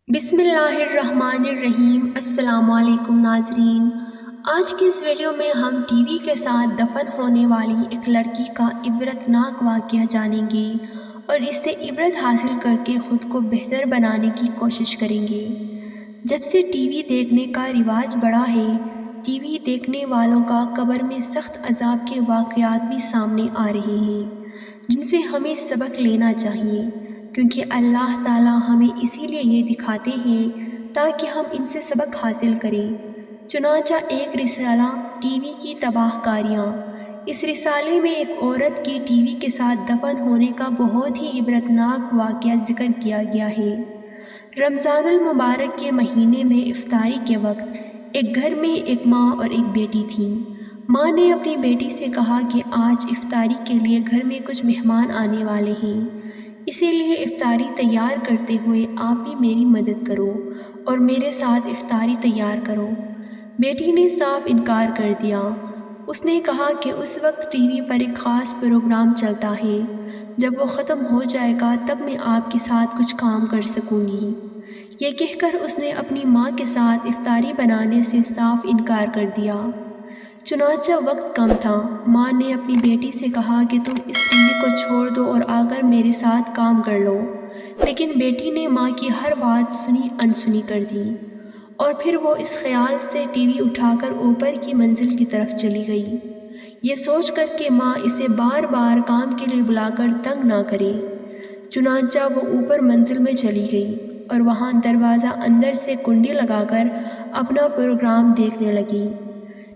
بسم اللہ الرحمن الرحیم۔ السلام علیکم ناظرین، آج کی اس ویڈیو میں ہم ٹی وی کے ساتھ دفن ہونے والی ایک لڑکی کا عبرتناک واقعہ جانیں گے اور اس سے عبرت حاصل کر کے خود کو بہتر بنانے کی کوشش کریں گے۔ جب سے ٹی وی دیکھنے کا رواج بڑھا ہے، ٹی وی دیکھنے والوں کا قبر میں سخت عذاب کے واقعات بھی سامنے آ رہے ہیں، جن سے ہمیں سبق لینا چاہیے، کیونکہ اللہ تعالیٰ ہمیں اسی لیے یہ دکھاتے ہیں تاکہ ہم ان سے سبق حاصل کریں۔ چنانچہ ایک رسالہ ٹی وی کی تباہ کاریاں۔ اس رسالے میں ایک عورت کی ٹی وی کے ساتھ دفن ہونے کا بہت ہی عبرتناک واقعہ ذکر کیا گیا ہے۔ رمضان المبارک کے مہینے میں افطاری کے وقت ایک گھر میں ایک ماں اور ایک بیٹی تھی۔ ماں نے اپنی بیٹی سے کہا کہ آج افطاری کے لیے گھر میں کچھ مہمان آنے والے ہیں، اسی لیے افطاری تیار کرتے ہوئے آپ بھی میری مدد کرو اور میرے ساتھ افطاری تیار کرو۔ بیٹی نے صاف انکار کر دیا۔ اس نے کہا کہ اس وقت ٹی وی پر ایک خاص پروگرام چلتا ہے، جب وہ ختم ہو جائے گا تب میں آپ کے ساتھ کچھ کام کر سکوں گی۔ یہ کہہ کر اس نے اپنی ماں کے ساتھ افطاری بنانے سے صاف انکار کر دیا۔ چنانچہ وقت کم تھا، ماں نے اپنی بیٹی سے کہا کہ تم اس ٹی وی کو چھوڑ دو اور آ کر میرے ساتھ کام کر لو، لیکن بیٹی نے ماں کی ہر بات سنی انسنی کر دی، اور پھر وہ اس خیال سے ٹی وی اٹھا کر اوپر کی منزل کی طرف چلی گئی، یہ سوچ کر کہ ماں اسے بار بار کام کے لیے بلا کر تنگ نہ کرے۔ چنانچہ وہ اوپر منزل میں چلی گئی اور وہاں دروازہ اندر سے کنڈی لگا کر اپنا پروگرام دیکھنے لگی۔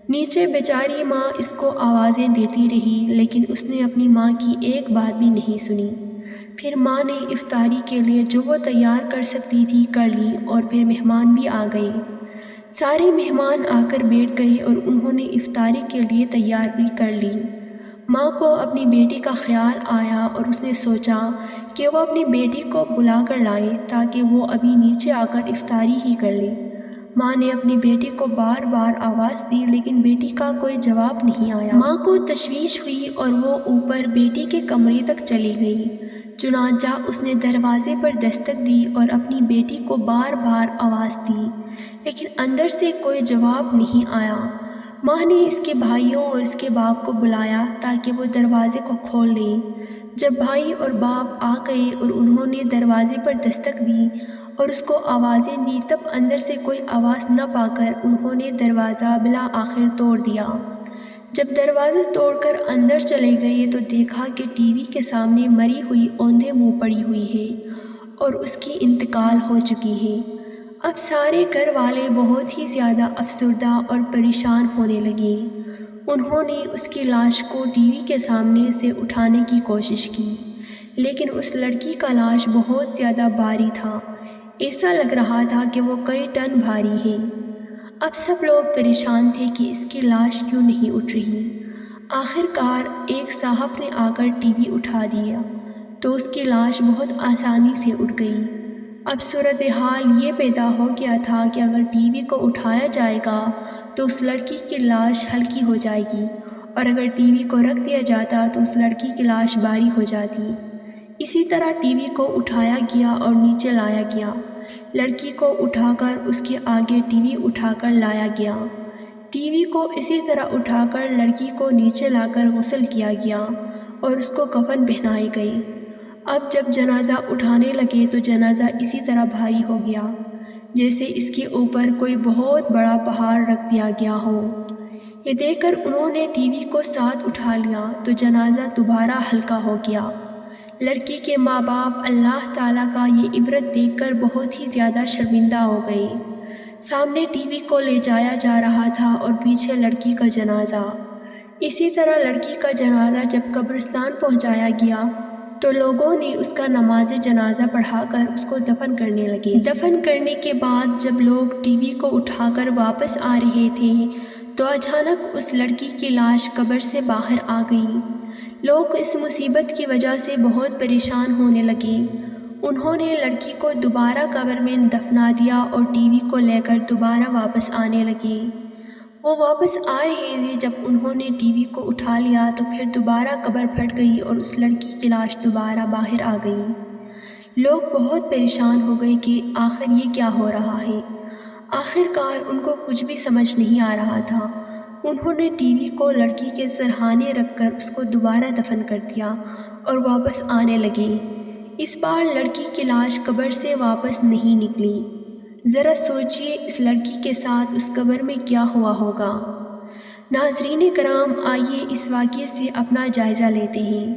نیچے بیچاری ماں اس کو آوازیں دیتی رہی، لیکن اس نے اپنی ماں کی ایک بات بھی نہیں سنی۔ پھر ماں نے افطاری کے لیے جو وہ تیار کر سکتی تھی کر لی، اور پھر مہمان بھی آ گئے۔ سارے مہمان آ کر بیٹھ گئے اور انہوں نے افطاری کے لیے تیاری کر لی۔ ماں کو اپنی بیٹی کا خیال آیا اور اس نے سوچا کہ وہ اپنی بیٹی کو بلا کر لائے تاکہ وہ ابھی نیچے آ کر افطاری ہی کر لے۔ ماں نے اپنی بیٹی کو بار بار آواز دی، لیکن بیٹی کا کوئی جواب نہیں آیا۔ ماں کو تشویش ہوئی اور وہ اوپر بیٹی کے کمرے تک چلی گئی۔ چنانچہ اس نے دروازے پر دستک دی اور اپنی بیٹی کو بار بار آواز دی، لیکن اندر سے کوئی جواب نہیں آیا۔ ماں نے اس کے بھائیوں اور اس کے باپ کو بلایا تاکہ وہ دروازے کو کھول دیں۔ جب بھائی اور باپ آ گئے اور انہوں نے دروازے پر دستک دی اور اس کو آوازیں دی، تب اندر سے کوئی آواز نہ پا کر انہوں نے دروازہ بالآخر توڑ دیا۔ جب دروازہ توڑ کر اندر چلے گئے تو دیکھا کہ ٹی وی کے سامنے مری ہوئی اوندھے منہ پڑی ہوئی ہے اور اس کی انتقال ہو چکی ہے۔ اب سارے گھر والے بہت ہی زیادہ افسردہ اور پریشان ہونے لگے۔ انہوں نے اس کی لاش کو ٹی وی کے سامنے سے اٹھانے کی کوشش کی، لیکن اس لڑکی کا لاش بہت زیادہ بھاری تھا، ایسا لگ رہا تھا کہ وہ کئی ٹن بھاری ہے۔ اب سب لوگ پریشان تھے کہ اس کی لاش کیوں نہیں اٹھ رہی۔ آخر کار ایک صاحب نے آ کر ٹی وی اٹھا دیا تو اس کی لاش بہت آسانی سے اٹھ گئی۔ اب صورتحال یہ پیدا ہو گیا تھا کہ اگر ٹی وی کو اٹھایا جائے گا تو اس لڑکی کی لاش ہلکی ہو جائے گی، اور اگر ٹی وی کو رکھ دیا جاتا تو اس لڑکی کی لاش بھاری ہو جاتی۔ اسی طرح ٹی وی کو اٹھایا گیا اور نیچے لایا گیا۔ لڑکی کو اٹھا کر اس کے آگے ٹی وی اٹھا کر لایا گیا۔ ٹی وی کو اسی طرح اٹھا کر لڑکی کو نیچے لا کر غسل کیا گیا اور اس کو کفن پہنائے گئے۔ اب جب جنازہ اٹھانے لگے تو جنازہ اسی طرح بھاری ہو گیا، جیسے اس کے اوپر کوئی بہت بڑا پہاڑ رکھ دیا گیا ہو۔ یہ دیکھ کر انہوں نے ٹی وی کو ساتھ اٹھا لیا تو جنازہ دوبارہ ہلکا ہو گیا۔ لڑکی کے ماں باپ اللہ تعالیٰ کا یہ عبرت دیکھ کر بہت ہی زیادہ شرمندہ ہو گئے۔ سامنے ٹی وی کو لے جایا جا رہا تھا اور پیچھے لڑکی کا جنازہ۔ اسی طرح لڑکی کا جنازہ جب قبرستان پہنچایا گیا تو لوگوں نے اس کا نماز جنازہ پڑھا کر اس کو دفن کرنے لگے۔ دفن کرنے کے بعد جب لوگ ٹی وی کو اٹھا کر واپس آ رہے تھے تو اچانک اس لڑکی کی لاش قبر سے باہر آ گئی۔ لوگ اس مصیبت کی وجہ سے بہت پریشان ہونے لگے۔ انہوں نے لڑکی کو دوبارہ قبر میں دفنا دیا اور ٹی وی کو لے کر دوبارہ واپس آنے لگے۔ وہ واپس آ رہے تھے، جب انہوں نے ٹی وی کو اٹھا لیا تو پھر دوبارہ قبر پھٹ گئی اور اس لڑکی کی لاش دوبارہ باہر آ گئی۔ لوگ بہت پریشان ہو گئے کہ آخر یہ کیا ہو رہا ہے۔ آخر کار ان کو کچھ بھی سمجھ نہیں آ رہا تھا۔ انہوں نے ٹی وی کو لڑکی کے سرہانے رکھ کر اس کو دوبارہ دفن کر دیا اور واپس آنے لگے۔ اس بار لڑکی کی لاش قبر سے واپس نہیں نکلی۔ ذرا سوچئے اس لڑکی کے ساتھ اس قبر میں کیا ہوا ہوگا۔ ناظرین کرام، آئیے اس واقعے سے اپنا جائزہ لیتے ہیں۔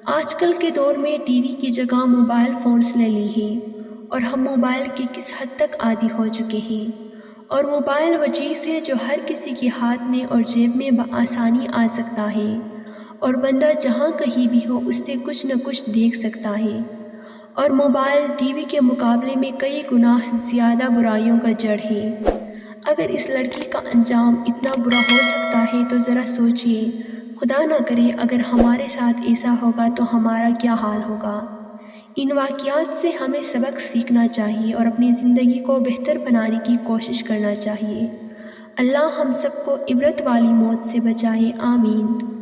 آج کل کے دور میں ٹی وی کی جگہ موبائل فونز لے لی ہے اور ہم موبائل کے کس حد تک عادی ہو چکے ہیں۔ اور موبائل وہ چیز ہے جو ہر کسی کے ہاتھ میں اور جیب میں بآسانی آ سکتا ہے اور بندہ جہاں کہیں بھی ہو اس سے کچھ نہ کچھ دیکھ سکتا ہے۔ اور موبائل ٹی وی کے مقابلے میں کئی گنا زیادہ برائیوں کا جڑ ہے۔ اگر اس لڑکی کا انجام اتنا برا ہو سکتا ہے تو ذرا سوچئے، خدا نہ کرے اگر ہمارے ساتھ ایسا ہوگا تو ہمارا کیا حال ہوگا۔ ان واقعات سے ہمیں سبق سیکھنا چاہیے اور اپنی زندگی کو بہتر بنانے کی کوشش کرنا چاہیے۔ اللہ ہم سب کو عبرت والی موت سے بچائے، آمین۔